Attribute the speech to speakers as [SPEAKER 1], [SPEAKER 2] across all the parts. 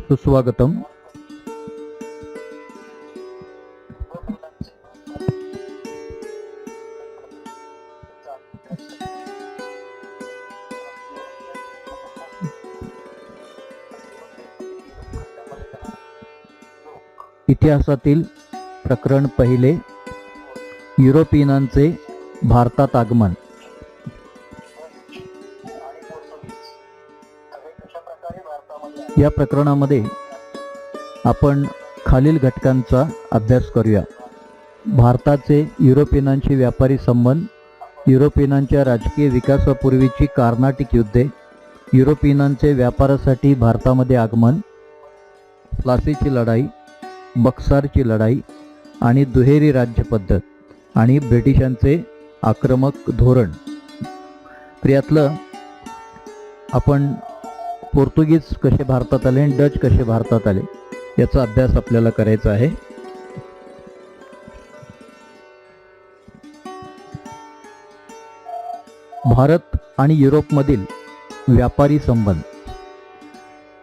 [SPEAKER 1] सुस्वागतम. इतिहासातील प्रकरण पहिले, युरोपियनांचे भारतात आगमन. या प्रकरणामध्ये आपण खालील घटकांचा अभ्यास करूया. भारताचे युरोपियनांशी व्यापारी संबंध, युरोपियनांच्या राजकीय विकासापूर्वीची कर्नाटिक युद्धे, युरोपियनांचे व्यापारासाठी भारतामध्ये आगमन, प्लासीची लढाई, बक्सारची लढाई आणि दुहेरी राज्य पद्धत आणि ब्रिटिशांचे आक्रमक धोरण. तर यातलं आपण पोर्तुगीज कसे भारतात आले आणि डच कसे भारतात आले याचा अभ्यास आपल्याला करायचा आहे. भारत आणि युरोपमधील व्यापारी संबंध.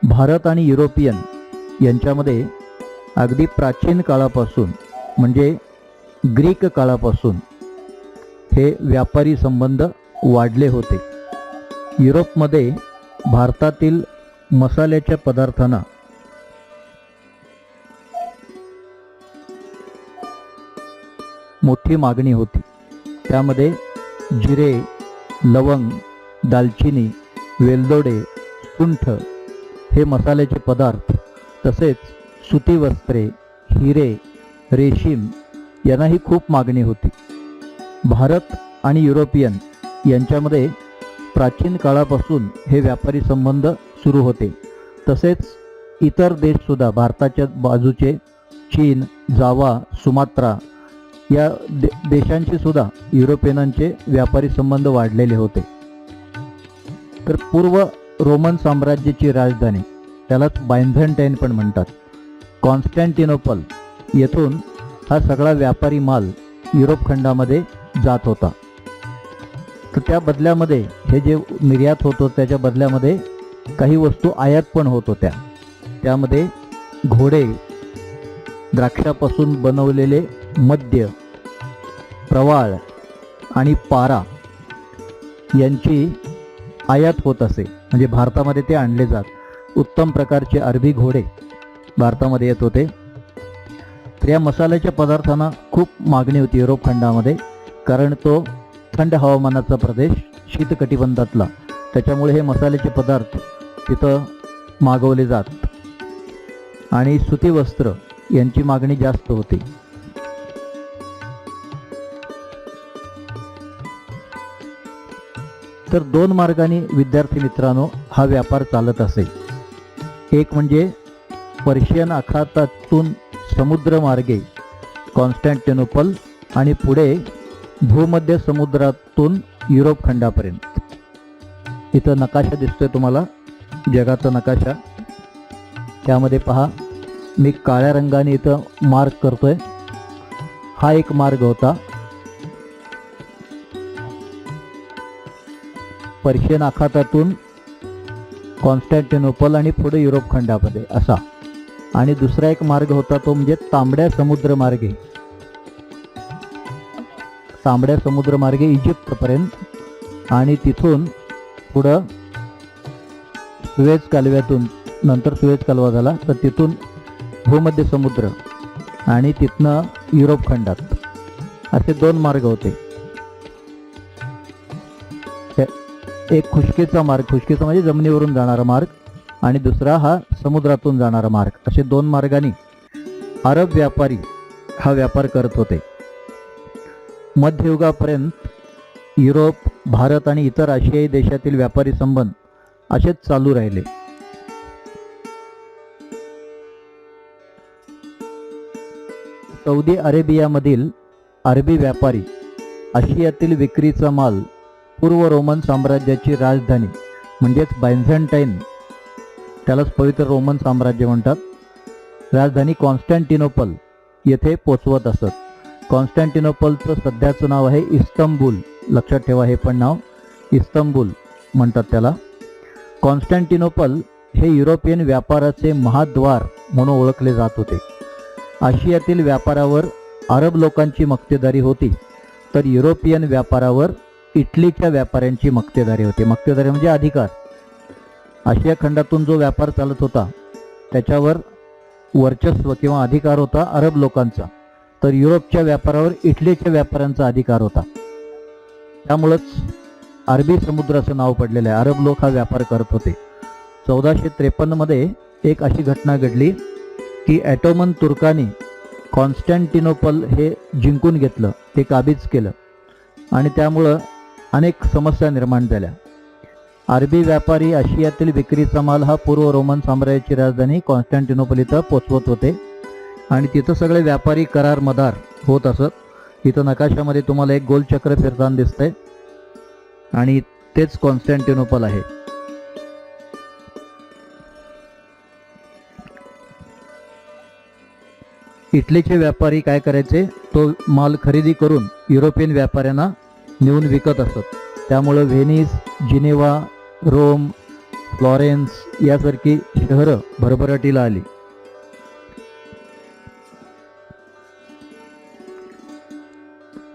[SPEAKER 1] भारत आणि युरोपियन यांच्यामध्ये अगदी प्राचीन काळापासून म्हणजे ग्रीक काळापासून हे व्यापारी संबंध वाढले होते. युरोपमध्ये भारतातील मसाल्याच्या पदार्थांना मोठी मागणी होती. त्यामध्ये जिरे, लवंग, दालचिनी, वेलदोडे, सुंठ हे मसाल्याचे पदार्थ, तसेच सुती वस्त्रे, हिरे, रेशीम यांनाही खूप मागणी होती. भारत आणि युरोपियन यांच्यामध्ये प्राचीन काळापासून हे व्यापारी संबंध सुरू होते. तसेच इतर देशसुद्धा भारताच्या बाजूचे चीन, जावा, सुमात्रा या देशांशी सुद्धा युरोपियनांचे व्यापारी संबंध वाढलेले होते. तर पूर्व रोमन साम्राज्याची राजधानी, त्यालाच बायझंटाईन पण म्हणतात, कॉन्स्टँटिनोपल येथून हा सगळा व्यापारी माल युरोप खंडामध्ये जात होता. तर त्या बदल्यामध्ये हे जे निर्यात होतो त्याच्या बदल्यामध्ये काही वस्तू आयात पण होत होत्या. त्यामध्ये घोडे, द्राक्षापासून बनवलेले मद्य, प्रवाळ आणि पारा यांची आयात होत असे. म्हणजे भारतामध्ये ते आणले जात. उत्तम प्रकारचे अरबी घोडे भारतामध्ये येत होते. तर या मसाल्याच्या पदार्थांना खूप मागणी होती युरोप खंडामध्ये, कारण तो थंड हवामानाचा प्रदेश, शीतकटिबंधातला, त्याच्यामुळे हे मसाल्याचे पदार्थ तिथं मागवले जात आणि सुती वस्त्र यांची मागणी जास्त होती. तर दोन मार्गाने विद्यार्थी मित्रांनो हा व्यापार चालत असे. एक म्हणजे पर्शियन आखातातून समुद्रमार्गे कॉन्स्टँटिनोपल आणि पुढे भूमध्य समुद्रातून युरोप खंडापर्यंत. इथं नकाशा दिसतोय तुम्हाला, जगाचा नकाशा. त्यामध्ये पहा, मी काळ्या रंगाने इथं मार्क करतोय. हा एक मार्ग होता पर्शियन आखातातून कॉन्स्टँटिनोपल आणि पुढे युरोप खंडामध्ये असा. आणि दुसरा एक मार्ग होता तो म्हणजे तांबड्या समुद्रमार्गे इजिप्तपर्यंत आणि तिथून पुढं सुएझ कालव्यातून, नंतर सुएझ कालवा झाला तर तिथून भूमध्य समुद्र आणि तिथनं युरोप खंडात. असे दोन मार्ग होते. एक खुष्कीचा म्हणजे जमिनीवरून जाणारा मार्ग आणि दुसरा हा समुद्रातून जाणारा मार्ग. असे दोन मार्गाने अरब व्यापारी हा व्यापार करत होते. मध्ययुगापर्यंत युरोप, भारत आणि इतर आशियाई देशातील व्यापारी संबंध असेच चालू राहिले. सौदी अरेबियामधील अरबी व्यापारी आशियातील विक्रीचा माल पूर्व रोमन साम्राज्याची राजधानी म्हणजेच बायझंटाईन, त्यालाच पवित्र रोमन साम्राज्य म्हणतात, राजधानी कॉन्स्टँटिनोपल येथे पोचवत असत. कॉन्स्टँटिनोपलचं सध्याचं नाव आहे इस्तंबूल. लक्षात ठेवा, हे पण नाव इस्तंबूल म्हणतात त्याला. कॉन्स्टँटिनोपल हे युरोपियन व्यापाराचे महाद्वार म्हणून ओळखले जात होते. आशियातील व्यापारावर अरब लोकांची मक्तेदारी होती, तर युरोपियन व्यापारावर इटलीच्या व्यापाऱ्यांची मक्तेदारी होती. मक्तेदारी म्हणजे अधिकार. आशिया खंडातून जो व्यापार चालत होता त्याच्यावर वर्चस्व किंवा अधिकार होता अरब लोकांचा, तर युरोपच्या व्यापारावर इटलीच्या व्यापाऱ्यांचा अधिकार होता. त्यामुळंच अरबी समुद्राचं नाव पडलेलं आहे. अरब लोक हा व्यापार करत होते. 1453 मध्ये एक अशी घटना घडली की ऑटोमन तुर्कांनी कॉन्स्टँटिनोपल हे जिंकून घेतलं, ते काबीज केलं आणि त्यामुळं अनेक समस्या निर्माण झाल्या. अरबी व्यापारी आशियातील विक्रीचा माल हा पूर्व रोमन साम्राज्याची राजधानी कॉन्स्टँटिनोपल इथं पोचवत होते आणि तिथं सगळे व्यापारी करार मदार होत असत. इथं नकाशामध्ये तुम्हाला एक गोल चक्र फिरताना दिसतंय आणि तेच कॉन्स्टँटिनोपल आहे. इटलीचे व्यापारी काय करायचे, तो माल खरेदी करून युरोपियन व्यापाऱ्यांना नेऊन विकत असत. त्यामुळं व्हेनिस, जिनेवा, रोम, फ्लॉरेन्स यासारखी शहरं भरभराटीला आली.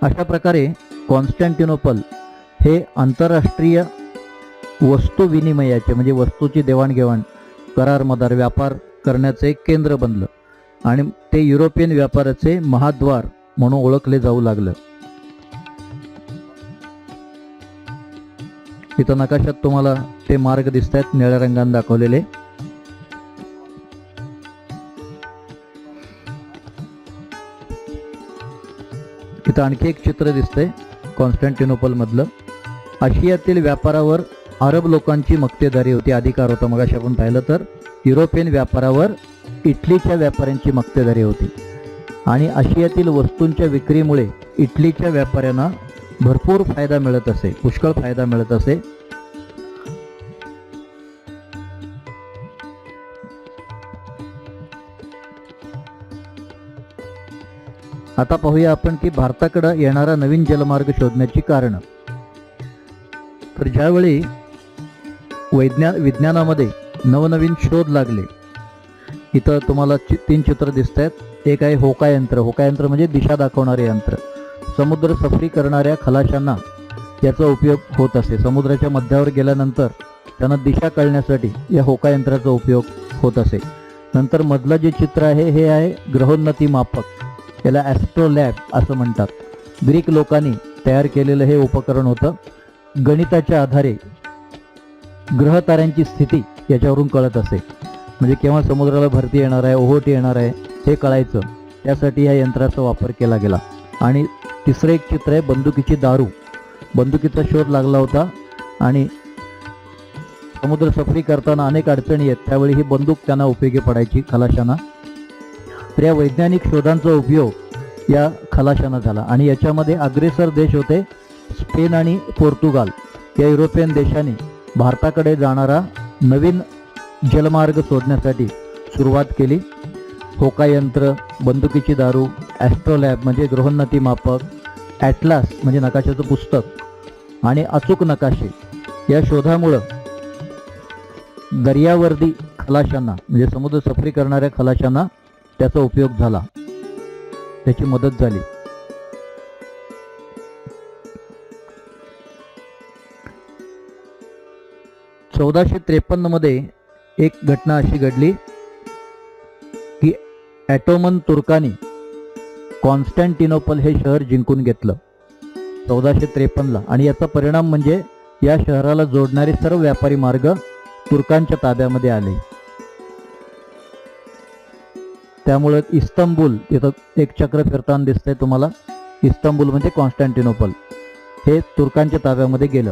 [SPEAKER 1] अशा प्रकारे कॉन्स्टँटिनोपल हे आंतरराष्ट्रीय वस्तू विनिमयाचे म्हणजे वस्तूची देवाणघेवाण, करार मदार व्यापार करण्याचे एक केंद्र बनलं आणि ते युरोपियन व्यापाराचे महाद्वार म्हणून ओळखले जाऊ लागलं. इथं नकाशात तुम्हाला ते मार्ग दिसत आहेत निळ्या रंगाने दाखवलेले. इथं आणखी एक चित्र दिसतंय कॉन्स्टँटिनोपल मधलं. आशियातील व्यापारावर अरब लोकांची मक्तेदारी होती, अधिकार होता. मगाशी आपण पाहिलं तर युरोपियन व्यापारावर इटलीच्या व्यापाऱ्यांची मक्तेदारी होती आणि आशियातील वस्तूंच्या विक्रीमुळे इटलीच्या व्यापाऱ्यांना भरपूर फायदा मिळत असे, पुष्कळ फायदा मिळत असे. आता पाहूया आपण की भारताकडे येणारा नवीन जलमार्ग शोधण्याची कारणं. तर ज्यावेळी विज्ञानामध्ये नवनवीन शोध लागले, इथं तुम्हाला 3 चित्र दिसत आहेत. एक आहे होका यंत्र. होका यंत्र म्हणजे दिशा दाखवणारे यंत्र. समुद्र सफरी करणाऱ्या खलाशांना याचा उपयोग होत असे. समुद्राच्या मध्यावर गेल्यानंतर त्यांना दिशा कळण्यासाठी या होका यंत्राचा उपयोग होत असे. नंतर मधलं जे चित्र आहे हे आहे ग्रहोन्नती मापक. याला ॲस्ट्रोलॅब असं म्हणतात. ग्रीक लोकांनी तयार केलेलं हे उपकरण होतं. गणिताच्या आधारे ग्रह ताऱ्यांची स्थिती याच्यावरून कळत असे. म्हणजे केव्हा समुद्राला भरती येणार आहे, ओहोटी येणार आहे हे कळायचं. त्यासाठी या यंत्राचा वापर केला गेला. आणि तिसरं एक चित्र आहे बंदुकीची दारू. बंदुकीचा शोध लागला होता आणि समुद्र सफरी करताना अनेक अडचणी आहेत, त्यावेळी ही बंदूक त्यांना उपयोगी पडायची खलाशांना. तर या वैज्ञानिक शोधांचा उपयोग या खलाशांना झाला आणि याच्यामध्ये अग्रेसर देश होते स्पेन आणि पोर्तुगाल. या युरोपियन देशांनी भारताकडे जाणारा नवीन जलमार्ग शोधण्यासाठी सुरुवात केली. होका यंत्र, बंदुकीची दारू, ॲस्ट्रोलॅब म्हणजे ग्रहोन्नती मापक, ॲटलास म्हणजे नकाशाचं पुस्तक आणि अचूक नकाशे या शोधामुळं दर्यावर्दी खलाशांना म्हणजे समुद्र सफरी करणाऱ्या खलाशांना त्याचा उपयोग झाला, त्याची मदत झाली. मध्ये एक घटना अशी घडली की ऑटोमन तुर्कांनी कॉन्स्टँटिनोपल हे शहर जिंकून घेतलं 1453ला आणि याचा परिणाम म्हणजे या शहराला जोडणारे सर्व व्यापारी मार्ग तुर्कांच्या ताब्यामध्ये आले. त्यामुळे इस्तंबूल, इथं एक चक्र फिरताना दिसतंय तुम्हाला, इस्तंबूल म्हणजे कॉन्स्टँटिनोपल हे तुर्कांच्या ताब्यामध्ये गेलं.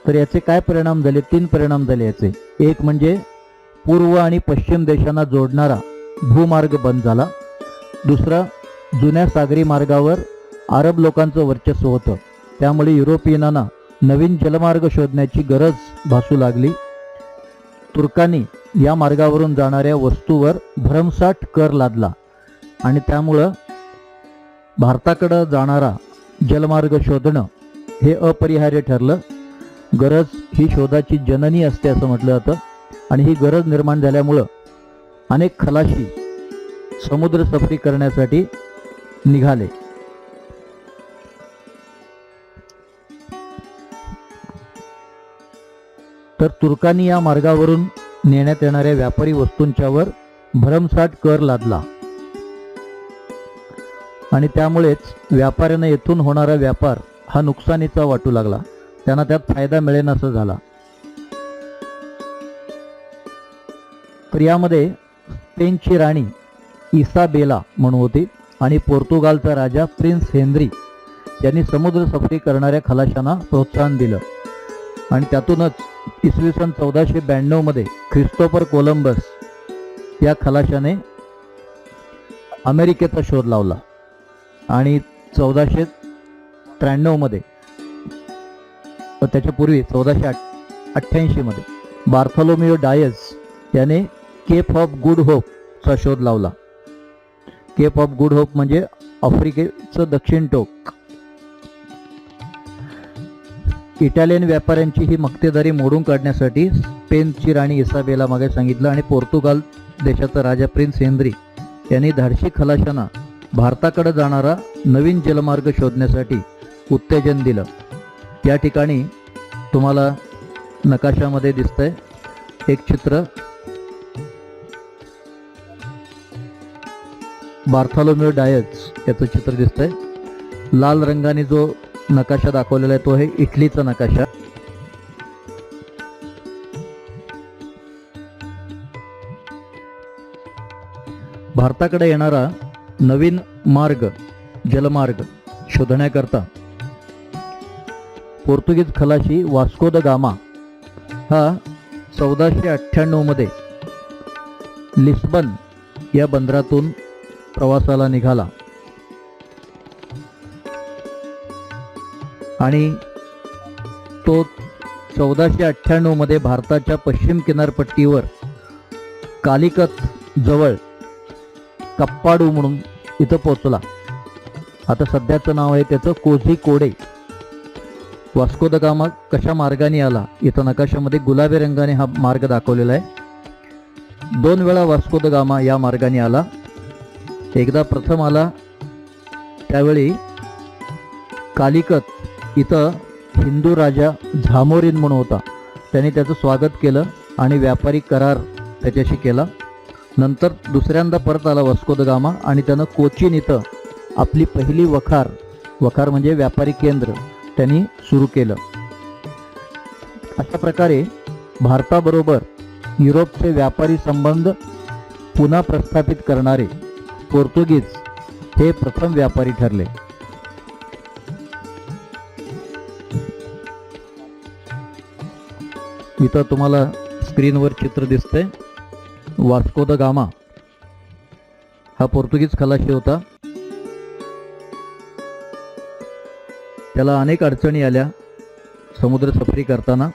[SPEAKER 1] तर याचे काय परिणाम झाले? 3 परिणाम झाले याचे. एक म्हणजे पूर्व आणि पश्चिम देशांना जोडणारा भूमार्ग बंद झाला. दुसरा, जुन्या सागरी मार्गावर अरब लोकांचं वर्चस्व होतं, त्यामुळे युरोपियनांना नवीन जलमार्ग शोधण्याची गरज भासू लागली. तुर्कांनी या मार्गावरून जाणाऱ्या वस्तूवर भरमसाठ कर लादला आणि त्यामुळं भारताकडे जाणारा जलमार्ग शोधणं हे अपरिहार्य ठरलं. गरज ही शोधाची जननी असते असं म्हटलं जातं. आणि ही गरज निर्माण झाल्यामुळं अनेक खलाशी समुद्र सफरी करण्यासाठी निघाले. तर तुर्कांनी या मार्गावरून नेण्यात येणाऱ्या व्यापारी वस्तूंच्यावर भरमसाठ कर लादला आणि त्यामुळेच व्यापाऱ्यांना येथून होणारा व्यापार हा नुकसानीचा वाटू लागला. त्यांना त्यात फायदा मिळेनासा झाला. तर यामध्ये स्पेनची राणी इसाबेला म्हणून होती आणि पोर्तुगालचा राजा प्रिन्स हेनरी यांनी समुद्र सफरी करणाऱ्या खलाशांना प्रोत्साहन दिलं आणि त्यातूनच इसवी सन 1492 मध्ये ख्रिस्तोफर कोलंबस या खलाशाने अमेरिकेचा शोध लावला आणि 1493 मध्ये व त्याच्यापूर्वी 1488 मध्ये बार्थोलोमेओ डायस याने केप ऑफ गुड होप चा शोध लावला. केप ऑफ गुड होप म्हणजे आफ्रिकेचं दक्षिण टोक. इटालियन व्यापाऱ्यांची ही मक्तेदारी मोडून काढण्यासाठी स्पेनची राणी इसाबेला मागे सांगितलं आणि पोर्तुगाल देशाचा राजा प्रिन्स हेनरी यांनी धाडशी खलाशांना भारताकडे जाणारा नवीन जलमार्ग शोधण्यासाठी उत्तेजन दिलं. या ठिकाणी तुम्हाला नकाशामध्ये दिसतंय एक चित्र. बार्थोलोमेओ डायस याचं चित्र दिसतंय. लाल रंगाने जो नकाशा दाखवलेला आहे तो आहे इटलीचा नकाशा. भारताकडे येणारा नवीन मार्ग जलमार्ग शोधण्याकरता पोर्तुगीज खलाशी वास्को द गामा हा 1498 मध्ये लिस्बन या बंदरातून प्रवासाला निघाला आणि तो 1498 मध्ये भारताच्या पश्चिम किनारपट्टीवर कालिकत जवळ कप्पाडू म्हणून इथं पोहोचला. आता सध्याचं नाव आहे त्याचं कोझिकोडे. वास्को द गामा कशा मार्गाने आला इथं नकाशामध्ये गुलाबी रंगाने हा मार्ग दाखवलेला आहे. 2 वेळा वास्को द गामा या मार्गाने आला. एकदा प्रथम आला त्यावेळी कालिकत इथं हिंदू राजा झामोरिन म्हणून होता. त्याने त्याचं स्वागत केलं आणि व्यापारी करार त्याच्याशी केला. नंतर दुसऱ्यांदा परत आला वास्को द गामा आणि त्यानं कोचीन इथं आपली पहिली वखार म्हणजे व्यापारी केंद्र त्यांनी सुरू केलं. अशा प्रकारे भारताबरोबर युरोपचे व्यापारी संबंध पुन्हा प्रस्थापित करणारे पोर्तुगीज हे प्रथम व्यापारी ठरले. इथं तुम्हाला स्क्रीनवर चित्र दिसतंय. वास्को द गामा हा पोर्तुगीज खलाशी होता. त्याला अनेक अडचणी आल्या समुद्र सफरी करताना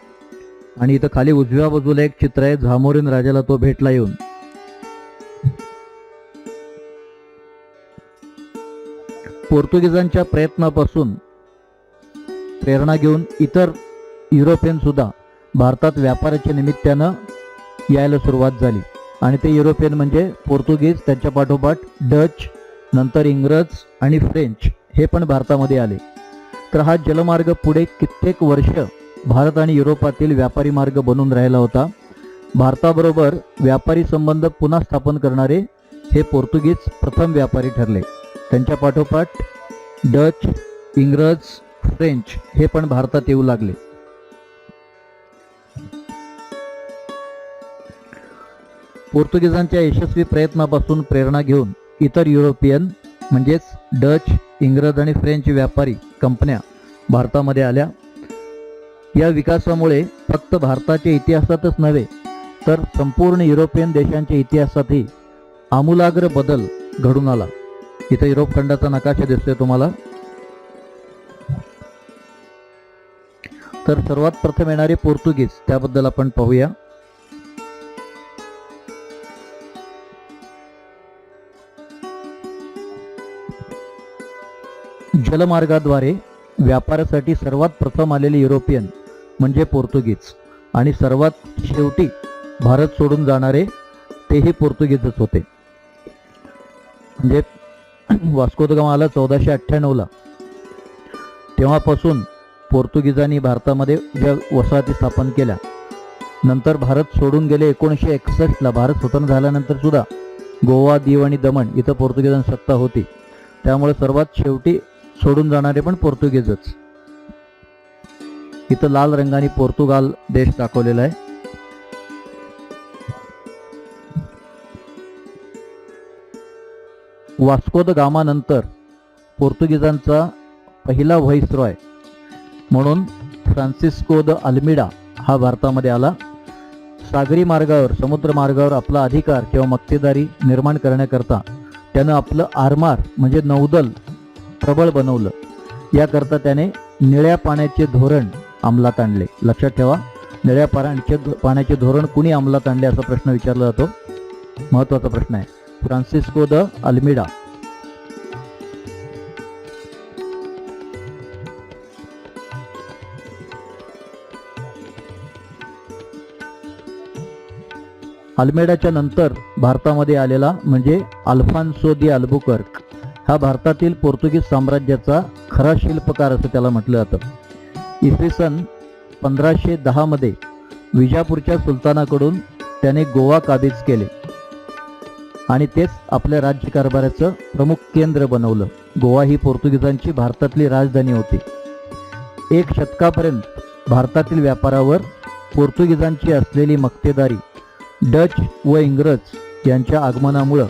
[SPEAKER 1] आणि इथं खाली उजव्या बाजूला एक चित्र आहे. झामोरिन राजाला तो भेटला येऊन. पोर्तुगीजांच्या प्रयत्नापासून प्रेरणा घेऊन इतर युरोपियन सुद्धा भारतात व्यापाराच्या निमित्तानं यायला सुरुवात झाली आणि ते युरोपियन म्हणजे पोर्तुगीज, त्यांच्या पाठोपाठ डच, नंतर इंग्रज आणि फ्रेंच हे पण भारतामध्ये आले. तर हा जलमार्ग पुढे कित्येक वर्ष भारत आणि युरोपातील व्यापारी मार्ग बनून राहिला होता. भारताबरोबर व्यापारी संबंध पुन्हा स्थापन करणारे हे पोर्तुगीज प्रथम व्यापारी ठरले. त्यांच्या पाठोपाठ डच, इंग्रज, फ्रेंच हे पण भारतात येऊ लागले. पोर्तुगीजांच्या यशस्वी प्रयत्नापासून प्रेरणा घेऊन इतर युरोपियन म्हणजेच डच, इंग्रज आणि फ्रेंच व्यापारी कंपन्या भारतामध्ये आल्या. या विकासामुळे फक्त भारताच्या इतिहासातच नव्हे तर संपूर्ण युरोपियन देशांच्या इतिहासातही आमूलाग्र बदल घडून आला. इथं युरोप खंडाचा नकाशा दिसतोय तुम्हाला. तर सर्वात प्रथम येणारे पोर्तुगीज त्याबद्दल आपण पाहूया. जलमार्गाद्वारे व्यापारासाठी सर्वात प्रथम आलेले युरोपियन म्हणजे पोर्तुगीज आणि सर्वात शेवटी भारत सोडून जाणारे तेही पोर्तुगीजच होते. म्हणजे वास्को द गामा आला 1498ला. तेव्हापासून पोर्तुगीजांनी भारतामध्ये ज्या वसाहती स्थापन केल्या, नंतर भारत सोडून गेले 1961ला. भारत स्वतंत्र झाल्यानंतर सुद्धा गोवा, दीव आणि दमण इथं पोर्तुगीजांची सत्ता होती. त्यामुळे सर्वात शेवटी सोडून जाणारे पण पोर्तुगीजच. इथं लाल रंगाने पोर्तुगाल देश दाखवलेला आहे. वास्को द गामा नंतर पोर्तुगीजांचा पहिला व्हाईसरॉय म्हणून फ्रान्सिस्को द अल्मिडा हा भारतामध्ये आला. सागरी मार्गावर, समुद्र मार्गावर आपला अधिकार किंवा मक्तेदारी निर्माण करण्याकरता त्यानं आपलं आरमार म्हणजे नौदल प्रबळ बनवलं. याकरता त्याने निळ्या पाण्याचे धोरण अंमलात आणले. लक्षात ठेवा, निळ्या पाण्याचे धोरण कुणी अंमलात आणले असा प्रश्न विचारला जातो. महत्त्वाचा प्रश्न आहे. Francisco the Almeida. अल्मेडाच्या नंतर भारतामध्ये आलेला म्हणजे अल्फान्सो दी अल्बुकर्क हा भारतातील पोर्तुगीज साम्राज्याचा खरा शिल्पकार असं त्याला म्हटलं जातं. इसवी सन 1510 मध्ये विजापूरच्या सुलतानाकडून त्याने गोवा काबीज केले आणि तेच आपल्या राज्यकारभाराचं प्रमुख केंद्र बनवलं. गोवा ही पोर्तुगीजांची भारतातली राजधानी होती. 1 शतकापर्यंत भारतातील व्यापारावर पोर्तुगीजांची असलेली मक्तेदारी डच व इंग्रज यांच्या आगमनामुळं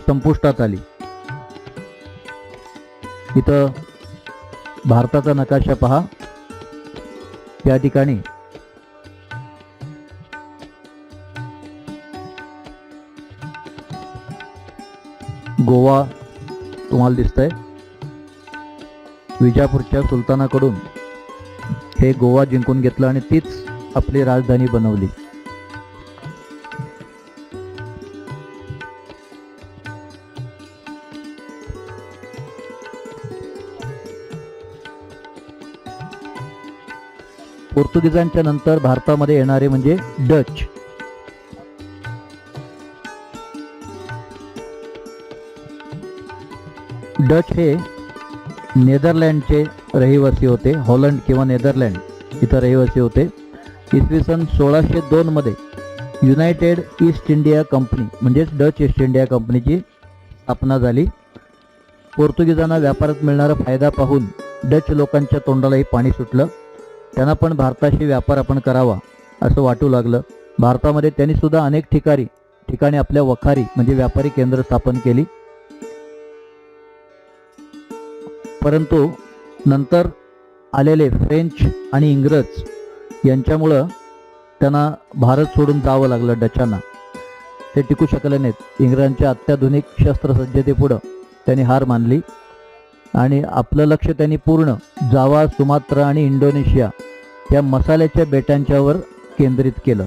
[SPEAKER 1] संपुष्टात आली. इथं भारताचा नकाशा पहा. या ठिकाणी गोवा तुम्हाला दिसतंय. विजापूरच्या सुलतानाकडून हे गोवा जिंकून घेतलं आणि तीच आपली राजधानी बनवली. पोर्तुगीजांच्या नंतर भारतामध्ये येणारे म्हणजे डच. डच हे नेदरलँडचे रहिवासी होते. हॉलंड किंवा नेदरलँड इथं रहिवासी होते. इसवी सन 1602 मध्ये युनायटेड ईस्ट इंडिया कंपनी म्हणजेच डच ईस्ट इंडिया कंपनीची स्थापना झाली. पोर्तुगीजांना व्यापारात मिळणारा फायदा पाहून डच लोकांच्या तोंडालाही पाणी सुटलं. त्यांना पण भारताशी व्यापार आपण करावा असं वाटू लागलं. भारतामध्ये त्यांनी सुद्धा अनेक ठिकाणी आपल्या वखारी म्हणजे व्यापारी केंद्र स्थापन केली. परंतु नंतर आलेले फ्रेंच आणि इंग्रज यांच्यामुळं त्यांना भारत सोडून जावं लागलं. डचांना ते टिकू शकले नाहीत. इंग्रजांच्या अत्याधुनिक शस्त्रसज्जतेपुढं त्यांनी हार मानली आणि आपलं लक्ष त्यांनी पूर्ण जावा, सुमात्रा आणि इंडोनेशिया या मसाल्याच्या बेटांच्यावर केंद्रित केलं.